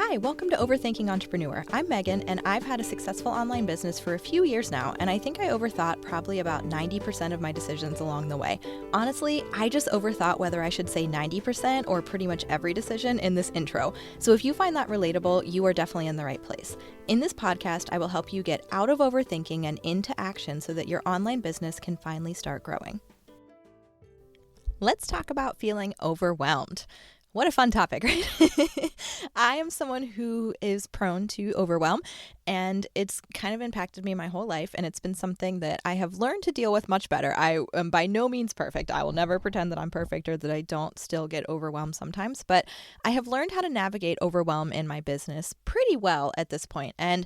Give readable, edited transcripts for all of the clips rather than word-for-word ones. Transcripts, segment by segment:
Hi, welcome to Overthinking Entrepreneur. I'm Megan, and I've had a successful online business for a few years now, and I think I overthought probably about 90% of my decisions along the way. Honestly, I just overthought whether I should say 90% or pretty much every decision in this intro. So if you find that relatable, you are definitely in the right place. In this podcast, I will help you get out of overthinking and into action so that your online business can finally start growing. Let's talk about feeling overwhelmed. What a fun topic, right? I am someone who is prone to overwhelm, and it's kind of impacted me my whole life, and it's been something that I have learned to deal with much better. I am by no means perfect. I will never pretend that I'm perfect or that I don't still get overwhelmed sometimes, but I have learned how to navigate overwhelm in my business pretty well at this point. And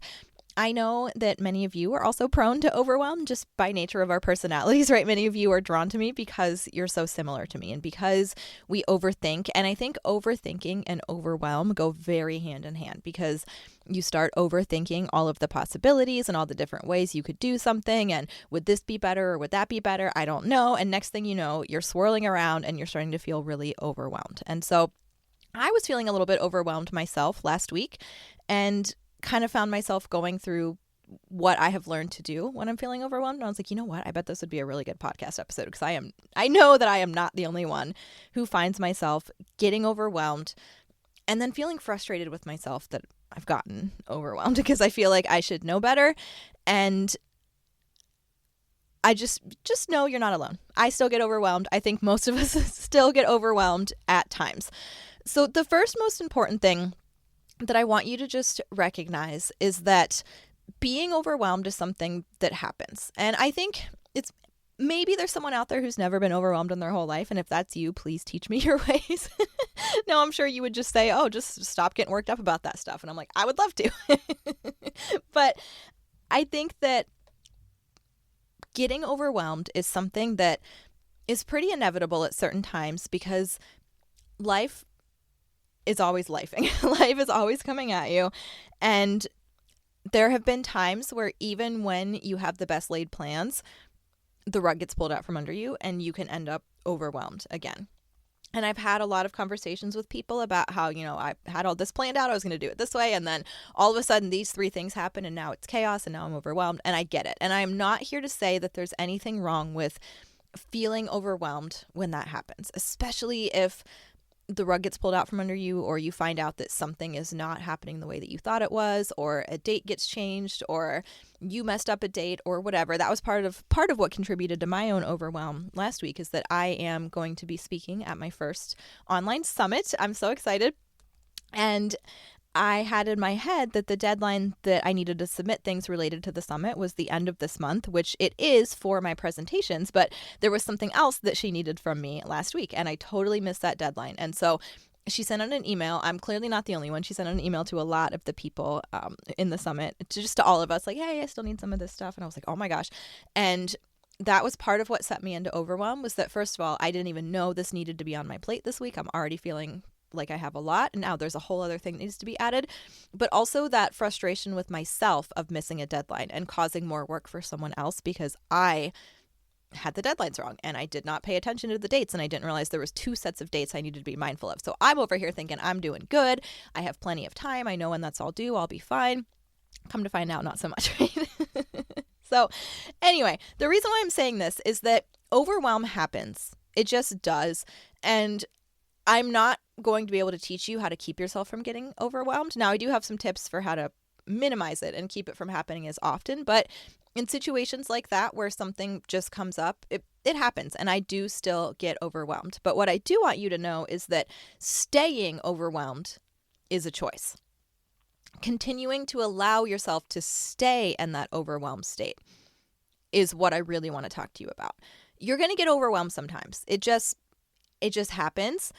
I know that many of you are also prone to overwhelm just by nature of our personalities, right? Many of you are drawn to me because you're so similar to me and because we overthink. And I think overthinking and overwhelm go very hand in hand because you start overthinking all of the possibilities and all the different ways you could do something. And would this be better or would that be better? I don't know. And next thing you know, you're swirling around and you're starting to feel really overwhelmed. And so I was feeling a little bit overwhelmed myself last week and kind of found myself going through what I have learned to do when I'm feeling overwhelmed. And I was like, you know what? I bet this would be a really good podcast episode because I know that I am not the only one who finds myself getting overwhelmed and then feeling frustrated with myself that I've gotten overwhelmed because I feel like I should know better. And I just know you're not alone. I still get overwhelmed. I think most of us still get overwhelmed at times. So the first most important thing that I want you to just recognize is that being overwhelmed is something that happens. And I think it's maybe there's someone out there who's never been overwhelmed in their whole life. And if that's you, please teach me your ways. No, I'm sure you would just say, oh, just stop getting worked up about that stuff. And I'm like, I would love to. But I think that getting overwhelmed is something that is pretty inevitable at certain times because life is always lifing. Life is always coming at you. And there have been times where even when you have the best laid plans, the rug gets pulled out from under you and you can end up overwhelmed again. And I've had a lot of conversations with people about how, I had all this planned out. I was going to do it this way. And then all of a sudden these three things happen and now it's chaos and now I'm overwhelmed. And I get it. And I'm not here to say that there's anything wrong with feeling overwhelmed when that happens, especially if the rug gets pulled out from under you or you find out that something is not happening the way that you thought it was, or a date gets changed, or you messed up a date or whatever. That was part of what contributed to my own overwhelm last week is that I am going to be speaking at my first online summit. I'm so excited. And I had in my head that the deadline that I needed to submit things related to the summit was the end of this month, which it is for my presentations, but there was something else that she needed from me last week, and I totally missed that deadline. And so she sent out an email. I'm clearly not the only one. She sent out an email to a lot of the people in the summit, just to all of us, like, hey, I still need some of this stuff. And I was like, oh my gosh. And that was part of what set me into overwhelm was that, first of all, I didn't even know this needed to be on my plate this week. I'm already feeling like I have a lot, and now there's a whole other thing that needs to be added, but also that frustration with myself of missing a deadline and causing more work for someone else because I had the deadlines wrong and I did not pay attention to the dates and I didn't realize there was two sets of dates I needed to be mindful of. So I'm over here thinking I'm doing good. I have plenty of time. I know when that's all due. I'll be fine. Come to find out, not so much, right? So anyway, the reason why I'm saying this is that overwhelm happens. It just does. And I'm not going to be able to teach you how to keep yourself from getting overwhelmed. Now, I do have some tips for how to minimize it and keep it from happening as often. But in situations like that where something just comes up, it happens. And I do still get overwhelmed. But what I do want you to know is that staying overwhelmed is a choice. Continuing to allow yourself to stay in that overwhelmed state is what I really want to talk to you about. You're going to get overwhelmed sometimes. It just happens.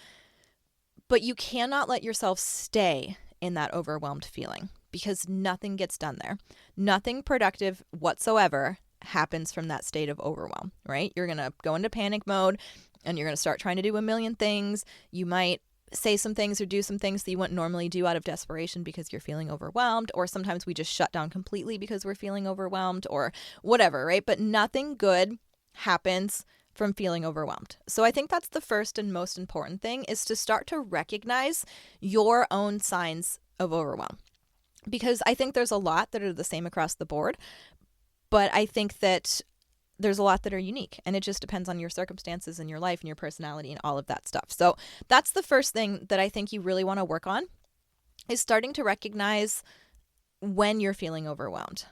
But you cannot let yourself stay in that overwhelmed feeling because nothing gets done there. Nothing productive whatsoever happens from that state of overwhelm, right? You're going to go into panic mode and you're going to start trying to do a million things. You might say some things or do some things that you wouldn't normally do out of desperation because you're feeling overwhelmed, or sometimes we just shut down completely because we're feeling overwhelmed or whatever, right? But nothing good happens from feeling overwhelmed. So I think that's the first and most important thing is to start to recognize your own signs of overwhelm, because I think there's a lot that are the same across the board, but I think that there's a lot that are unique, and it just depends on your circumstances and your life and your personality and all of that stuff. So that's the first thing that I think you really want to work on, is starting to recognize when you're feeling overwhelmed,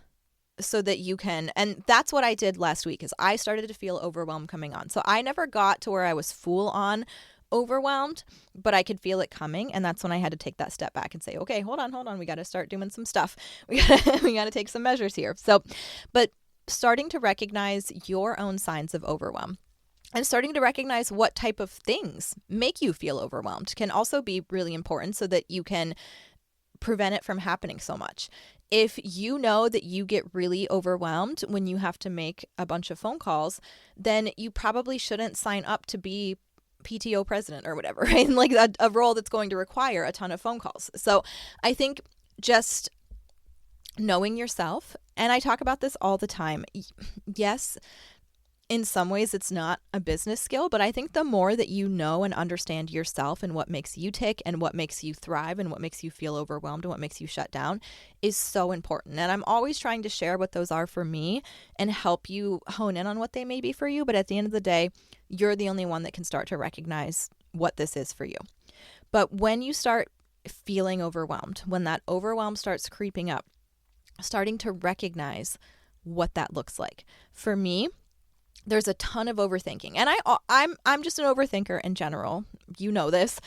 so that you can, and that's what I did last week, is I started to feel overwhelmed coming on. So I never got to where I was full on overwhelmed, but I could feel it coming, and that's when I had to take that step back and say, okay, hold on, we got to start doing some stuff. We got to take some measures here. So, but starting to recognize your own signs of overwhelm and starting to recognize what type of things make you feel overwhelmed can also be really important, so that you can prevent it from happening so much. If you know that you get really overwhelmed when you have to make a bunch of phone calls, then you probably shouldn't sign up to be PTO president or whatever, right? Like a role that's going to require a ton of phone calls. So I think just knowing yourself, and I talk about this all the time. Yes, in some ways it's not a business skill, but I think the more that you know and understand yourself and what makes you tick and what makes you thrive and what makes you feel overwhelmed and what makes you shut down is so important. And I'm always trying to share what those are for me and help you hone in on what they may be for you. But at the end of the day, you're the only one that can start to recognize what this is for you. But when you start feeling overwhelmed, when that overwhelm starts creeping up, starting to recognize what that looks like. For me, there's a ton of overthinking, and I'm just an overthinker in general. You know this.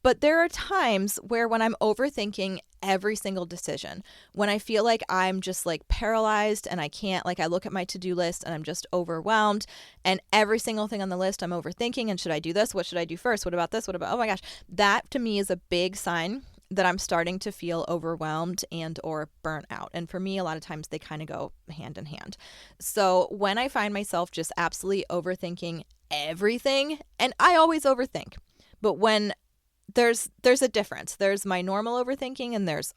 But there are times where when I'm overthinking every single decision, when I feel like I'm just like paralyzed and I can't, like I look at my to-do list and I'm just overwhelmed, and every single thing on the list I'm overthinking, and should I do this? What should I do first? What about this? What about, oh my gosh, that to me is a big sign that I'm starting to feel overwhelmed and or burnt out. And for me, a lot of times they kind of go hand in hand. So when I find myself just absolutely overthinking everything, and I always overthink, but when there's a difference. There's my normal overthinking, and there's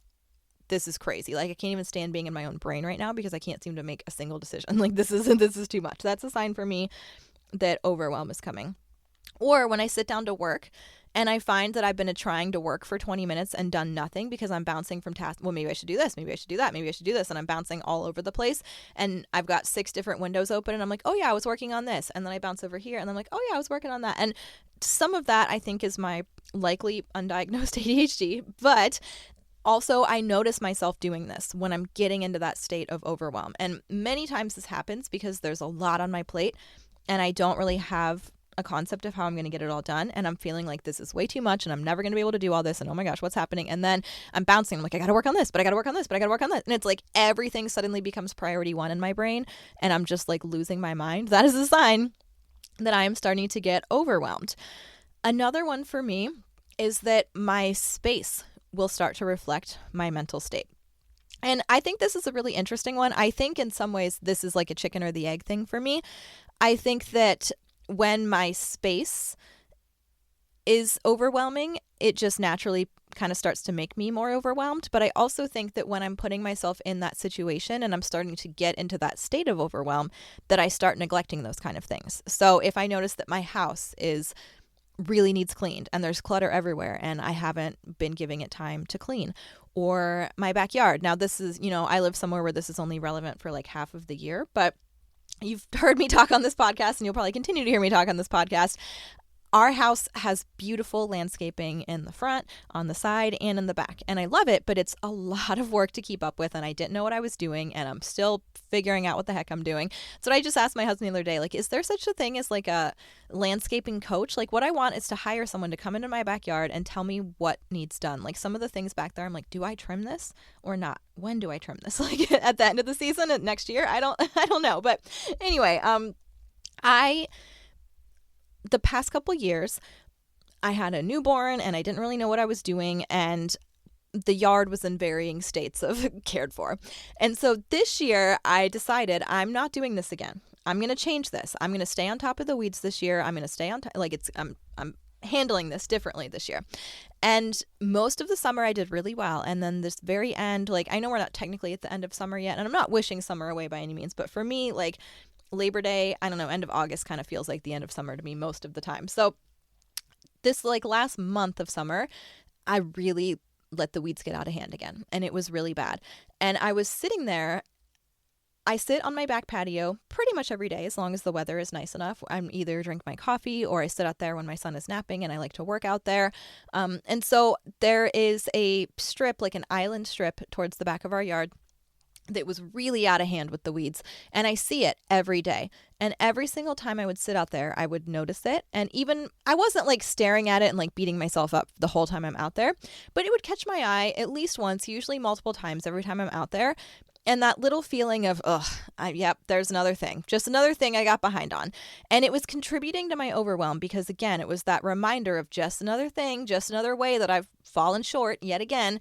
this is crazy. Like I can't even stand being in my own brain right now because I can't seem to make a single decision. Like this is too much. That's a sign for me that overwhelm is coming. Or when I sit down to work and I find that I've been trying to work for 20 minutes and done nothing because I'm bouncing from task. Well, maybe I should do this. Maybe I should do that. Maybe I should do this. And I'm bouncing all over the place. And I've got 6 different windows open. And I'm like, oh yeah, I was working on this. And then I bounce over here. And I'm like, oh yeah, I was working on that. And some of that I think is my likely undiagnosed ADHD. But also, I notice myself doing this when I'm getting into that state of overwhelm. And many times this happens because there's a lot on my plate and I don't really have a concept of how I'm going to get it all done. And I'm feeling like this is way too much and I'm never going to be able to do all this. And oh my gosh, what's happening? And then I'm bouncing. I'm like, I got to work on this, but I got to work on this, but I got to work on this. And it's like everything suddenly becomes priority 1 in my brain. And I'm just like losing my mind. That is a sign that I am starting to get overwhelmed. Another one for me is that my space will start to reflect my mental state. And I think this is a really interesting one. I think in some ways this is like a chicken or the egg thing for me. I think that when my space is overwhelming, it just naturally kind of starts to make me more overwhelmed. But I also think that when I'm putting myself in that situation and I'm starting to get into that state of overwhelm, that I start neglecting those kind of things. So if I notice that my house really needs cleaned and there's clutter everywhere and I haven't been giving it time to clean, or my backyard. Now this is, I live somewhere where this is only relevant for like half of the year, but you've heard me talk on this podcast and you'll probably continue to hear me talk on this podcast. Our house has beautiful landscaping in the front, on the side, and in the back. And I love it, but it's a lot of work to keep up with. And I didn't know what I was doing. And I'm still figuring out what the heck I'm doing. So I just asked my husband the other day, like, is there such a thing as like a landscaping coach? Like what I want is to hire someone to come into my backyard and tell me what needs done. Like some of the things back there, I'm like, do I trim this or not? When do I trim this? Like at the end of the season, next year? I don't know. But anyway, the past couple years, I had a newborn and I didn't really know what I was doing, and the yard was in varying states of cared for. And so this year I decided I'm not doing this again. I'm going to change this. I'm going to stay on top of the weeds this year. I'm going to stay on top, I'm handling this differently this year. And most of the summer I did really well. And then this very end, like I know we're not technically at the end of summer yet, and I'm not wishing summer away by any means, but for me, like Labor Day, I don't know, end of August kind of feels like the end of summer to me most of the time. So this like last month of summer, I really let the weeds get out of hand again. And it was really bad. And I was sitting there. I sit on my back patio pretty much every day as long as the weather is nice enough. I'm either drink my coffee or I sit out there when my son is napping, and I like to work out there. And so there is a strip, like an island strip towards the back of our yard that was really out of hand with the weeds. And I see it every day. And every single time I would sit out there, I would notice it. And even I wasn't like staring at it and like beating myself up the whole time I'm out there, but it would catch my eye at least once, usually multiple times every time I'm out there. And that little feeling of, yep, there's another thing, just another thing I got behind on. And it was contributing to my overwhelm because, again, it was that reminder of just another thing, just another way that I've fallen short yet again,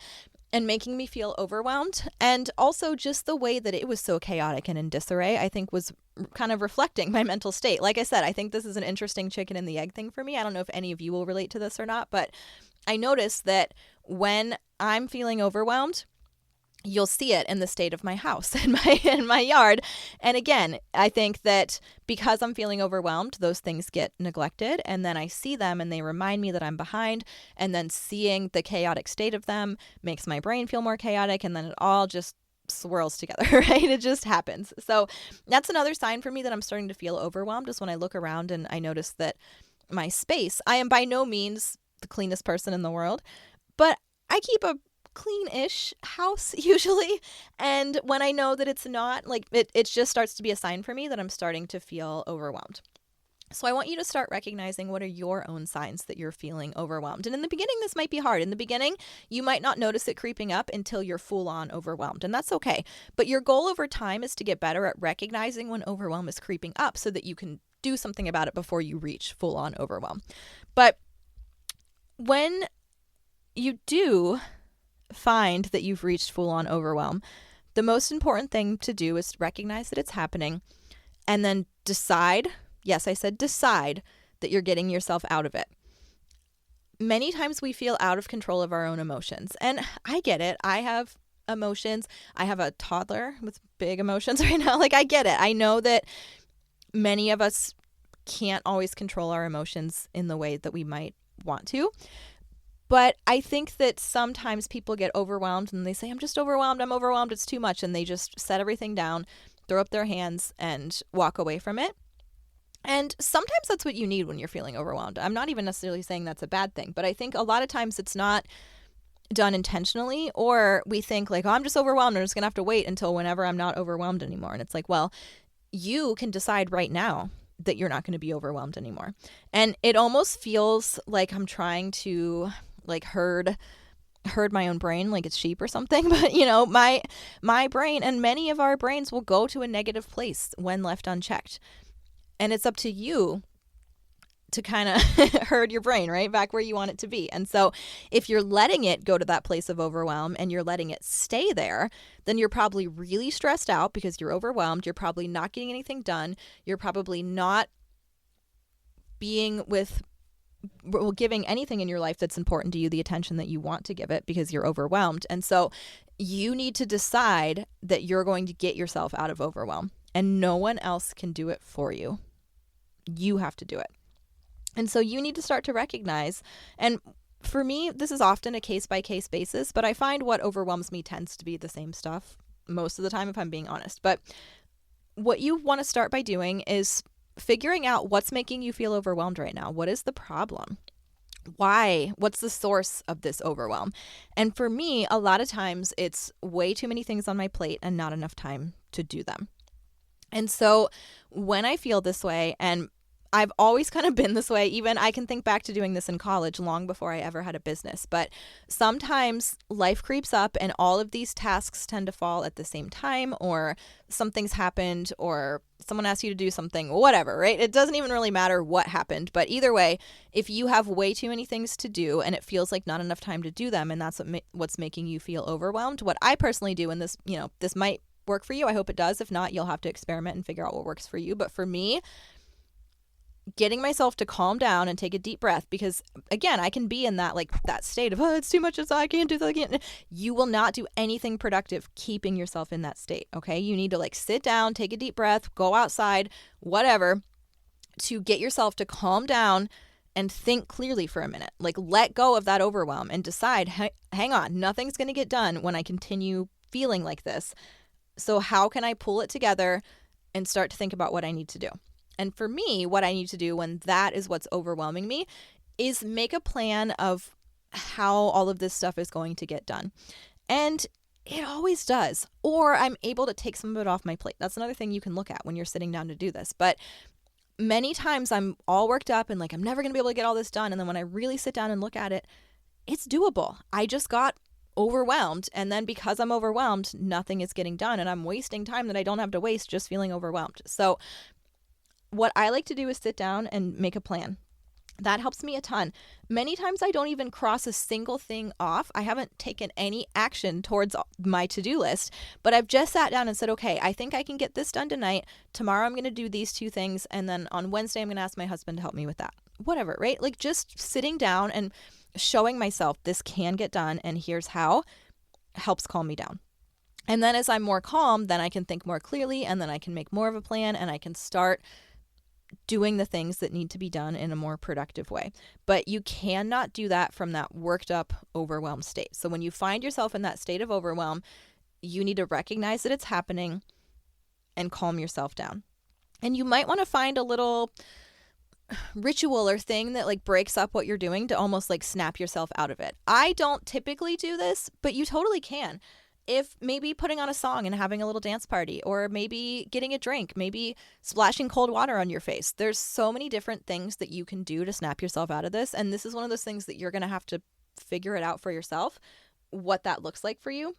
and making me feel overwhelmed. And also just the way that it was so chaotic and in disarray, I think was kind of reflecting my mental state. Like I said, I think this is an interesting chicken and the egg thing for me. I don't know if any of you will relate to this or not, but I noticed that when I'm feeling overwhelmed, you'll see it in the state of my house and my yard. And again, I think that because I'm feeling overwhelmed, those things get neglected, and then I see them and they remind me that I'm behind, and then seeing the chaotic state of them makes my brain feel more chaotic, and then it all just swirls together, right? It just happens. So that's another sign for me that I'm starting to feel overwhelmed, is when I look around and I notice that my space, I am by no means the cleanest person in the world, but I keep a clean-ish house usually. And when I know that it's not, like it just starts to be a sign for me that I'm starting to feel overwhelmed. So I want you to start recognizing what are your own signs that you're feeling overwhelmed. And in the beginning, this might be hard. In the beginning, you might not notice it creeping up until you're full on overwhelmed. And that's okay. But your goal over time is to get better at recognizing when overwhelm is creeping up so that you can do something about it before you reach full on overwhelm. But when you do find that you've reached full-on overwhelm, the most important thing to do is recognize that it's happening and then decide, yes, I said decide, that you're getting yourself out of it. Many times we feel out of control of our own emotions, and I get it. I have emotions. I have a toddler with big emotions right now. Like, I get it. I know that many of us can't always control our emotions in the way that we might want to. But I think that sometimes people get overwhelmed and they say, I'm overwhelmed, it's too much. And they just set everything down, throw up their hands, and walk away from it. And sometimes that's what you need when you're feeling overwhelmed. I'm not even necessarily saying that's a bad thing, but I think a lot of times it's not done intentionally, or we think like, I'm just overwhelmed, I'm just going to have to wait until whenever I'm not overwhelmed anymore. And it's like, well, you can decide right now that you're not going to be overwhelmed anymore. And it almost feels like I'm trying to like herd my own brain like it's sheep or something. But my brain and many of our brains will go to a negative place when left unchecked. And it's up to you to kind of herd your brain right back where you want it to be. And so if you're letting it go to that place of overwhelm and you're letting it stay there, then you're probably really stressed out because you're overwhelmed. You're probably not getting anything done. You're probably not giving anything in your life that's important to you the attention that you want to give it because you're overwhelmed. And so you need to decide that you're going to get yourself out of overwhelm, and no one else can do it for you. You have to do it. And so you need to start to recognize, and for me, this is often a case-by-case basis, but I find what overwhelms me tends to be the same stuff most of the time, if I'm being honest. But what you want to start by doing is figuring out what's making you feel overwhelmed right now. What is the problem? Why? What's the source of this overwhelm? And for me, a lot of times it's way too many things on my plate and not enough time to do them. And so when I feel this way, and I've always kind of been this way, even I can think back to doing this in college long before I ever had a business, but sometimes life creeps up and all of these tasks tend to fall at the same time, or something's happened, or someone asks you to do something, whatever, right? It doesn't even really matter what happened, but either way, if you have way too many things to do and it feels like not enough time to do them, and that's what's making you feel overwhelmed, what I personally do, and this might work for you, I hope it does. If not, you'll have to experiment and figure out what works for you. But for me, getting myself to calm down and take a deep breath, because again, I can be in that state of, it's too much, I can't do that. You will not do anything productive keeping yourself in that state. Okay. You need to sit down, take a deep breath, go outside, whatever, to get yourself to calm down and think clearly for a minute. Like, let go of that overwhelm and decide, hang on, nothing's going to get done when I continue feeling like this. So how can I pull it together and start to think about what I need to do? And for me, what I need to do when that is what's overwhelming me is make a plan of how all of this stuff is going to get done. And it always does. Or I'm able to take some of it off my plate. That's another thing you can look at when you're sitting down to do this. But many times I'm all worked up and like, I'm never going to be able to get all this done. And then when I really sit down and look at it, it's doable. I just got overwhelmed. And then because I'm overwhelmed, nothing is getting done. And I'm wasting time that I don't have to waste just feeling overwhelmed. So what I like to do is sit down and make a plan. That helps me a ton. Many times I don't even cross a single thing off. I haven't taken any action towards my to-do list, but I've just sat down and said, okay, I think I can get this done tonight. Tomorrow I'm going to do these 2 things. And then on Wednesday, I'm going to ask my husband to help me with that. Whatever, right? Like just sitting down and showing myself this can get done and here's how helps calm me down. And then as I'm more calm, then I can think more clearly and then I can make more of a plan and I can start doing the things that need to be done in a more productive way. But you cannot do that from that worked up, overwhelmed state. So when you find yourself in that state of overwhelm, you need to recognize that it's happening and calm yourself down. And you might want to find a little ritual or thing that like breaks up what you're doing to almost like snap yourself out of it. I don't typically do this, but you totally can. If maybe putting on a song and having a little dance party, or maybe getting a drink, maybe splashing cold water on your face. There's so many different things that you can do to snap yourself out of this. And this is one of those things that you're going to have to figure it out for yourself, what that looks like for you.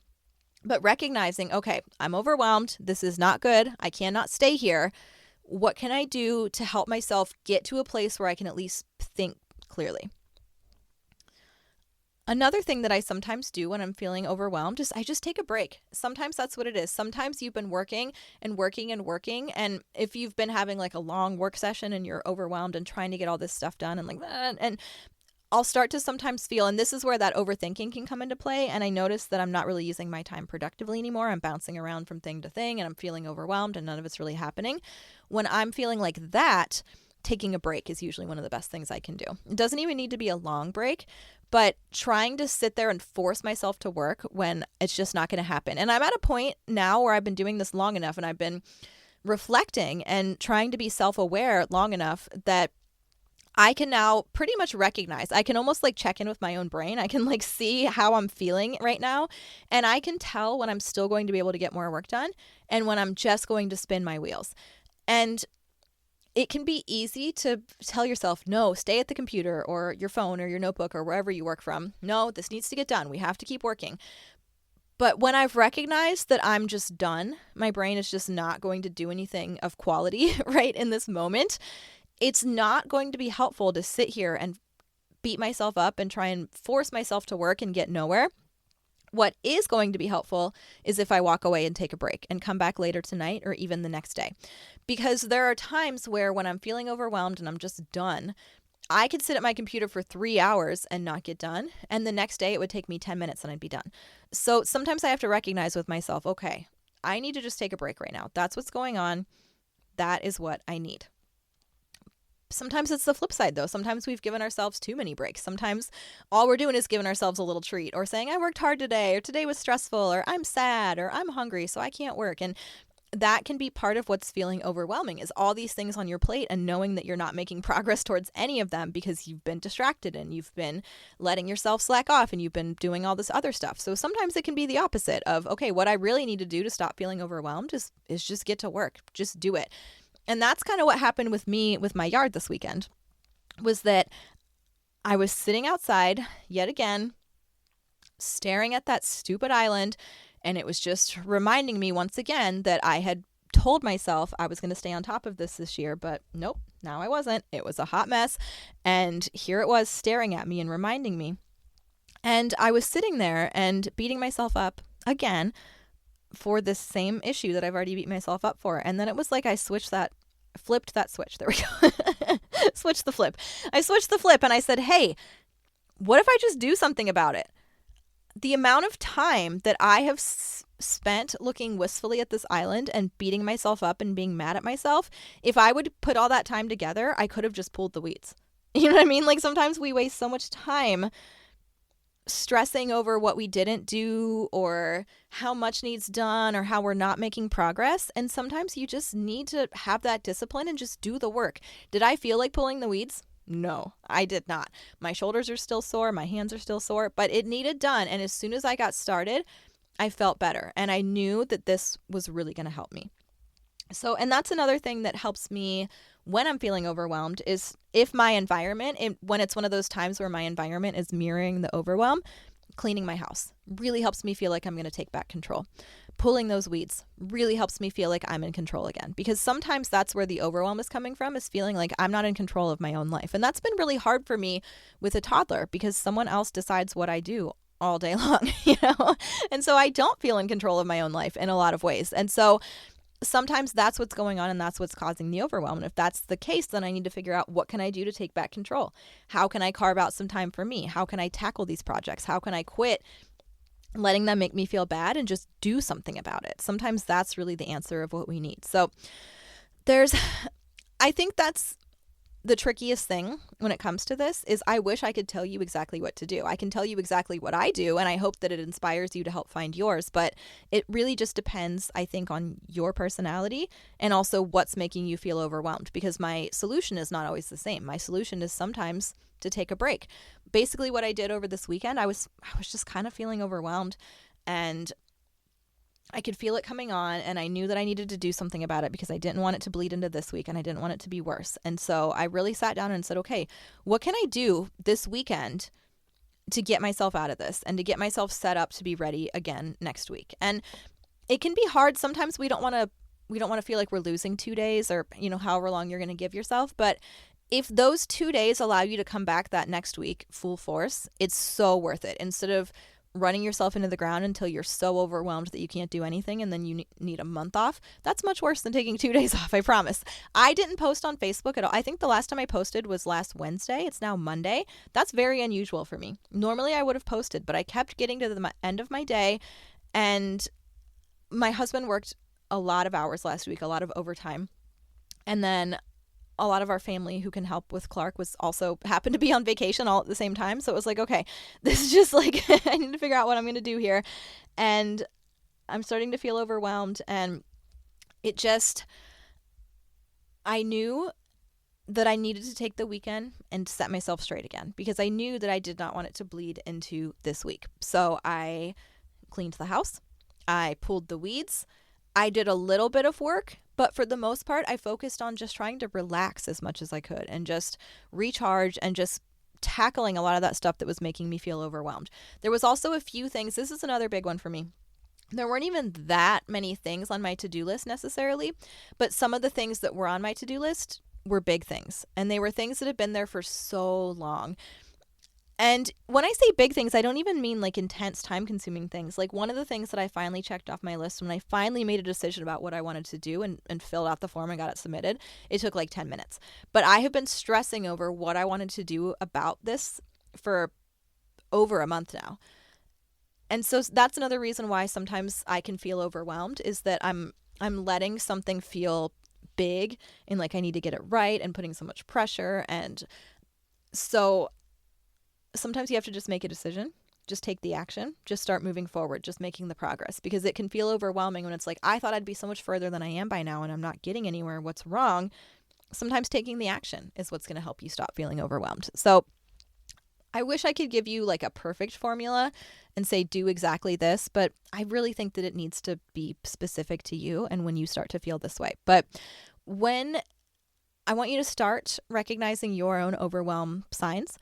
But recognizing, okay, I'm overwhelmed. This is not good. I cannot stay here. What can I do to help myself get to a place where I can at least think clearly? Another thing that I sometimes do when I'm feeling overwhelmed is I just take a break. Sometimes that's what it is. Sometimes you've been working and working and working. And if you've been having like a long work session and you're overwhelmed and trying to get all this stuff done and like that, and I'll start to sometimes feel, and this is where that overthinking can come into play. And I notice that I'm not really using my time productively anymore. I'm bouncing around from thing to thing and I'm feeling overwhelmed and none of it's really happening. When I'm feeling like that, taking a break is usually one of the best things I can do. It doesn't even need to be a long break, but trying to sit there and force myself to work when it's just not going to happen. And I'm at a point now where I've been doing this long enough and I've been reflecting and trying to be self-aware long enough that I can now pretty much recognize, I can almost like check in with my own brain. I can like see how I'm feeling right now. And I can tell when I'm still going to be able to get more work done and when I'm just going to spin my wheels. And it can be easy to tell yourself, no, stay at the computer or your phone or your notebook or wherever you work from. No, this needs to get done. We have to keep working. But when I've recognized that I'm just done, my brain is just not going to do anything of quality right in this moment, it's not going to be helpful to sit here and beat myself up and try and force myself to work and get nowhere. What is going to be helpful is if I walk away and take a break and come back later tonight or even the next day. Because there are times where when I'm feeling overwhelmed and I'm just done, I could sit at my computer for 3 hours and not get done. And the next day it would take me 10 minutes and I'd be done. So sometimes I have to recognize with myself, okay, I need to just take a break right now. That's what's going on. That is what I need. Sometimes it's the flip side, though. Sometimes we've given ourselves too many breaks. Sometimes all we're doing is giving ourselves a little treat or saying, I worked hard today, or today was stressful, or I'm sad, or I'm hungry, so I can't work. And that can be part of what's feeling overwhelming is all these things on your plate and knowing that you're not making progress towards any of them because you've been distracted and you've been letting yourself slack off and you've been doing all this other stuff. So sometimes it can be the opposite of, okay, what I really need to do to stop feeling overwhelmed is just get to work. Just do it. And that's kind of what happened with me with my yard this weekend, was that I was sitting outside yet again, staring at that stupid island. And it was just reminding me once again that I had told myself I was going to stay on top of this year, but nope, now I wasn't. It was a hot mess. And here it was staring at me and reminding me. And I was sitting there and beating myself up again for this same issue that I've already beat myself up for. And then it was like I flipped that switch. There we go. Switched the flip. I switched the flip and I said, hey, what if I just do something about it? The amount of time that I have spent looking wistfully at this island and beating myself up and being mad at myself, if I would put all that time together, I could have just pulled the weeds. You know what I mean? Like sometimes we waste so much time stressing over what we didn't do or how much needs done or how we're not making progress. And sometimes you just need to have that discipline and just do the work. Did I feel like pulling the weeds? No, I did not. My shoulders are still sore, my hands are still sore, but it needed done. And as soon as I got started, I felt better. And I knew that this was really going to help me. So, and that's another thing that helps me when I'm feeling overwhelmed is if my environment, when it's one of those times where my environment is mirroring the overwhelm, cleaning my house really helps me feel like I'm going to take back control. Pulling those weeds really helps me feel like I'm in control again, because sometimes that's where the overwhelm is coming from, is feeling like I'm not in control of my own life. And that's been really hard for me with a toddler because someone else decides what I do all day long, you know? And so I don't feel in control of my own life in a lot of ways. And so sometimes that's what's going on and that's what's causing the overwhelm. And if that's the case, then I need to figure out what can I do to take back control? How can I carve out some time for me? How can I tackle these projects? How can I quit letting them make me feel bad and just do something about it? Sometimes that's really the answer of what we need. So I think that's the trickiest thing when it comes to this is I wish I could tell you exactly what to do. I can tell you exactly what I do, and I hope that it inspires you to help find yours. But it really just depends, I think, on your personality and also what's making you feel overwhelmed, because my solution is not always the same. My solution is sometimes to take a break. Basically, what I did over this weekend, I was just kind of feeling overwhelmed, and I could feel it coming on, and I knew that I needed to do something about it because I didn't want it to bleed into this week and I didn't want it to be worse. And so I really sat down and said, okay, what can I do this weekend to get myself out of this and to get myself set up to be ready again next week? And it can be hard. Sometimes we don't want to feel like we're losing 2 days or, however long you're going to give yourself. But if those 2 days allow you to come back that next week full force, it's so worth it. Instead of running yourself into the ground until you're so overwhelmed that you can't do anything and then you need a month off. That's much worse than taking 2 days off, I promise. I didn't post on Facebook at all. I think the last time I posted was last Wednesday. It's now Monday. That's very unusual for me. Normally I would have posted, but I kept getting to the end of my day, and my husband worked a lot of hours last week, a lot of overtime. And then a lot of our family who can help with Clark was also happened to be on vacation all at the same time. So it was like, okay, this is just like, I need to figure out what I'm going to do here. And I'm starting to feel overwhelmed. And I knew that I needed to take the weekend and set myself straight again, because I knew that I did not want it to bleed into this week. So I cleaned the house. I pulled the weeds. I did a little bit of work, but for the most part, I focused on just trying to relax as much as I could and just recharge and just tackling a lot of that stuff that was making me feel overwhelmed. There was also a few things. This is another big one for me. There weren't even that many things on my to-do list necessarily, but some of the things that were on my to-do list were big things, and they were things that had been there for so long. And when I say big things, I don't even mean like intense time-consuming things. Like one of the things that I finally checked off my list when I finally made a decision about what I wanted to do and filled out the form and got it submitted, it took like 10 minutes. But I have been stressing over what I wanted to do about this for over a month now. And so that's another reason why sometimes I can feel overwhelmed, is that I'm letting something feel big and like I need to get it right and putting so much pressure. And so sometimes you have to just make a decision, just take the action, just start moving forward, just making the progress, because it can feel overwhelming when it's like, I thought I'd be so much further than I am by now and I'm not getting anywhere. What's wrong? Sometimes taking the action is what's going to help you stop feeling overwhelmed. So I wish I could give you like a perfect formula and say, do exactly this, but I really think that it needs to be specific to you and when you start to feel this way. But when I want you to start recognizing your own overwhelm signs,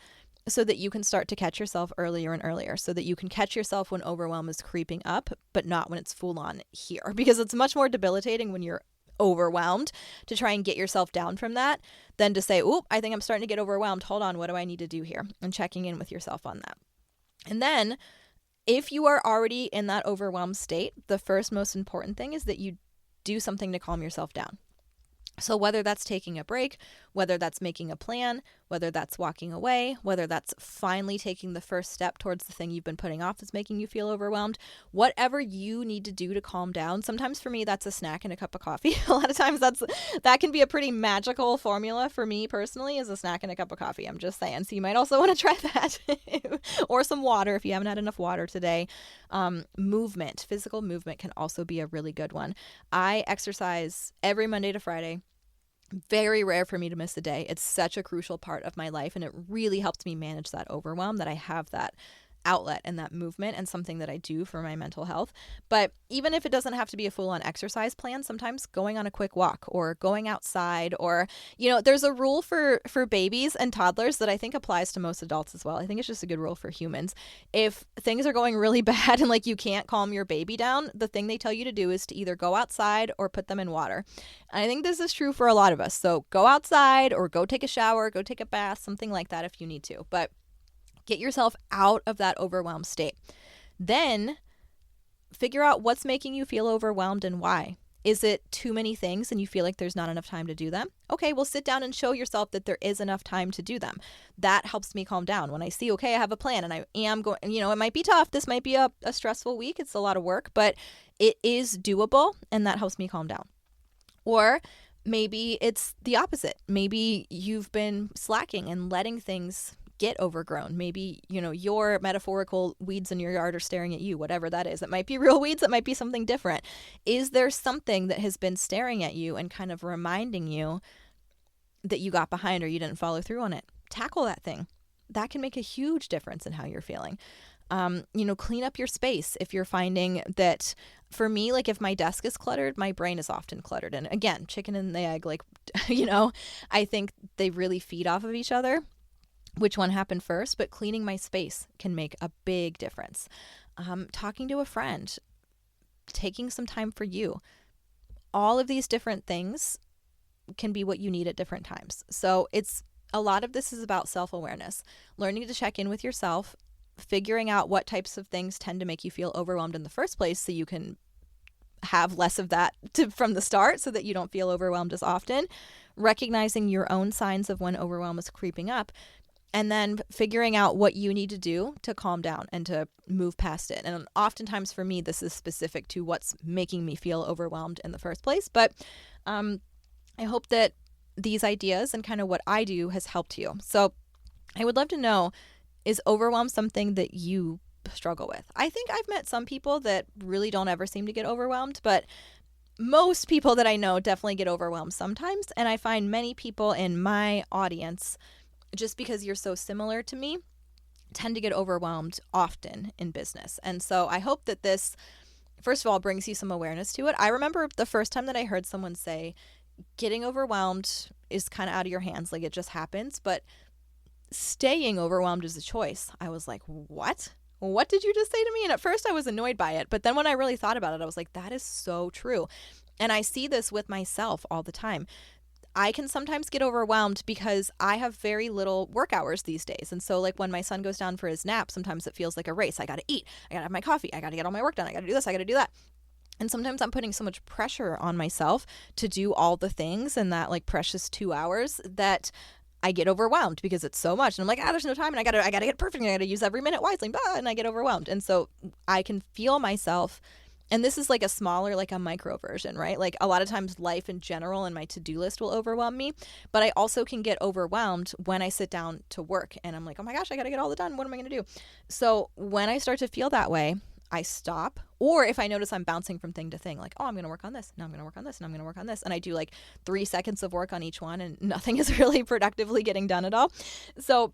so that you can start to catch yourself earlier and earlier, so that you can catch yourself when overwhelm is creeping up, but not when it's full on here, because it's much more debilitating when you're overwhelmed to try and get yourself down from that than to say, oop, I think I'm starting to get overwhelmed. Hold on, what do I need to do here? And checking in with yourself on that. And then if you are already in that overwhelmed state, the first most important thing is that you do something to calm yourself down. So whether that's taking a break, whether that's making a plan, whether that's walking away, whether that's finally taking the first step towards the thing you've been putting off that's making you feel overwhelmed, whatever you need to do to calm down. Sometimes for me, that's a snack and a cup of coffee. A lot of times that can be a pretty magical formula for me personally, is a snack and a cup of coffee. I'm just saying. So you might also want to try that or some water if you haven't had enough water today. Movement, physical movement can also be a really good one. I exercise every Monday to Friday. Very rare for me to miss a day. It's such a crucial part of my life, and it really helps me manage that overwhelm, that I have that outlet and that movement and something that I do for my mental health. But even if it doesn't have to be a full-on exercise plan, sometimes going on a quick walk or going outside, or, there's a rule for babies and toddlers that I think applies to most adults as well. I think it's just a good rule for humans. If things are going really bad and you can't calm your baby down, the thing they tell you to do is to either go outside or put them in water. And I think this is true for a lot of us. So go outside or go take a shower, go take a bath, something like that if you need to. But get yourself out of that overwhelmed state. Then figure out what's making you feel overwhelmed and why. Is it too many things and you feel like there's not enough time to do them? Okay, well, sit down and show yourself that there is enough time to do them. That helps me calm down. When I see, okay, I have a plan and I am going, it might be tough. This might be a stressful week. It's a lot of work, but it is doable, and that helps me calm down. Or maybe it's the opposite. Maybe you've been slacking and letting things get overgrown. Maybe, your metaphorical weeds in your yard are staring at you, whatever that is. It might be real weeds. It might be something different. Is there something that has been staring at you and kind of reminding you that you got behind or you didn't follow through on it? Tackle that thing. That can make a huge difference in how you're feeling. Clean up your space. If you're finding that, for me, if my desk is cluttered, my brain is often cluttered. And again, chicken and the egg, I think they really feed off of each other. Which one happened first? But cleaning my space can make a big difference. Talking to a friend, taking some time for you. All of these different things can be what you need at different times. So a lot of this is about self-awareness, learning to check in with yourself, figuring out what types of things tend to make you feel overwhelmed in the first place so you can have less of that from the start so that you don't feel overwhelmed as often, recognizing your own signs of when overwhelm is creeping up, and then figuring out what you need to do to calm down and to move past it. And oftentimes for me, this is specific to what's making me feel overwhelmed in the first place. But I hope that these ideas and kind of what I do has helped you. So I would love to know, is overwhelm something that you struggle with? I think I've met some people that really don't ever seem to get overwhelmed, but most people that I know definitely get overwhelmed sometimes. And I find many people in my audience, just because you're so similar to me, tend to get overwhelmed often in business. And so I hope that this, first of all, brings you some awareness to it. I remember the first time that I heard someone say, getting overwhelmed is kind of out of your hands, it just happens, but staying overwhelmed is a choice. I was like, what? What did you just say to me? And at first I was annoyed by it, but then when I really thought about it, I was like, that is so true. And I see this with myself all the time. I can sometimes get overwhelmed because I have very little work hours these days. And so when my son goes down for his nap, sometimes it feels like a race. I got to eat. I got to have my coffee. I got to get all my work done. I got to do this. I got to do that. And sometimes I'm putting so much pressure on myself to do all the things in that precious 2 hours that I get overwhelmed because it's so much. And I'm like, there's no time. And I got to get it perfect. And I got to use every minute wisely. And I get overwhelmed. And so I can feel myself. And this is a smaller, a micro version, right? A lot of times life in general and my to-do list will overwhelm me, but I also can get overwhelmed when I sit down to work and I'm like, oh my gosh, I got to get all that done. What am I going to do? So when I start to feel that way, I stop. Or if I notice I'm bouncing from thing to thing, I'm going to work on this. Now I'm going to work on this. And I'm going to work on this. And I do 3 seconds of work on each one and nothing is really productively getting done at all. So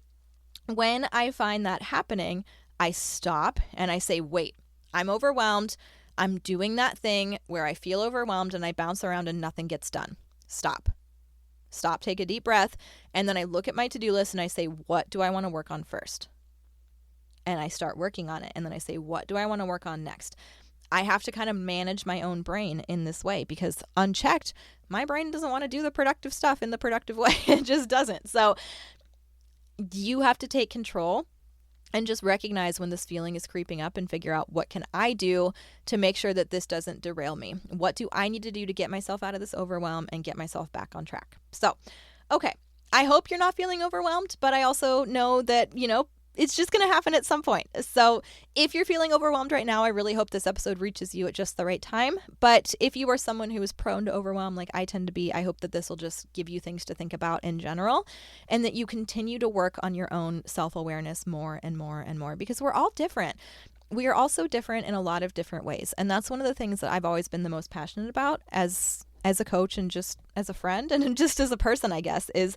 when I find that happening, I stop and I say, wait, I'm overwhelmed. I'm doing that thing where I feel overwhelmed and I bounce around and nothing gets done. Stop, take a deep breath. And then I look at my to-do list and I say, what do I want to work on first? And I start working on it. And then I say, what do I want to work on next? I have to kind of manage my own brain in this way because unchecked, my brain doesn't want to do the productive stuff in the productive way. It just doesn't. So you have to take control and just recognize when this feeling is creeping up and figure out, what can I do to make sure that this doesn't derail me? What do I need to do to get myself out of this overwhelm and get myself back on track? So, okay, I hope you're not feeling overwhelmed, but I also know that, it's just going to happen at some point. So if you're feeling overwhelmed right now, I really hope this episode reaches you at just the right time. But if you are someone who is prone to overwhelm like I tend to be, I hope that this will just give you things to think about in general, and that you continue to work on your own self-awareness more and more and more, because we're all different. We are also different in a lot of different ways. And that's one of the things that I've always been the most passionate about as a coach and just as a friend and just as a person, I guess, is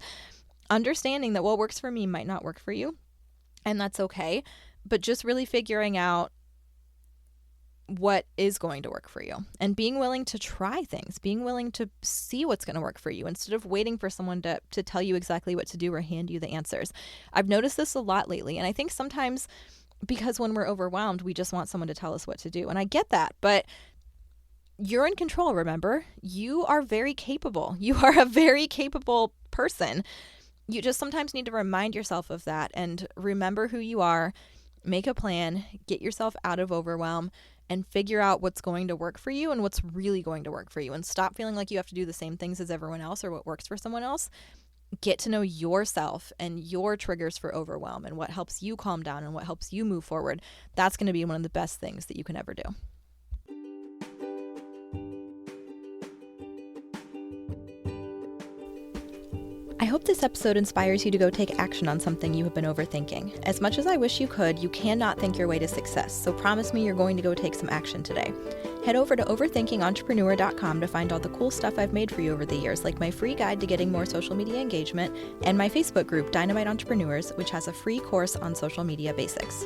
understanding that what works for me might not work for you. And that's okay. But just really figuring out what is going to work for you and being willing to try things, being willing to see what's going to work for you instead of waiting for someone to tell you exactly what to do or hand you the answers. I've noticed this a lot lately. And I think sometimes because when we're overwhelmed, we just want someone to tell us what to do. And I get that, but you're in control, remember? You are very capable. You are a very capable person. You just sometimes need to remind yourself of that and remember who you are, make a plan, get yourself out of overwhelm, and figure out what's going to work for you and what's really going to work for you. And stop feeling like you have to do the same things as everyone else or what works for someone else. Get to know yourself and your triggers for overwhelm and what helps you calm down and what helps you move forward. That's going to be one of the best things that you can ever do. I hope this episode inspires you to go take action on something you have been overthinking. As much as I wish you could, you cannot think your way to success, so promise me you're going to go take some action today. Head over to overthinkingentrepreneur.com to find all the cool stuff I've made for you over the years, like my free guide to getting more social media engagement and my Facebook group, Dynamite Entrepreneurs, which has a free course on social media basics.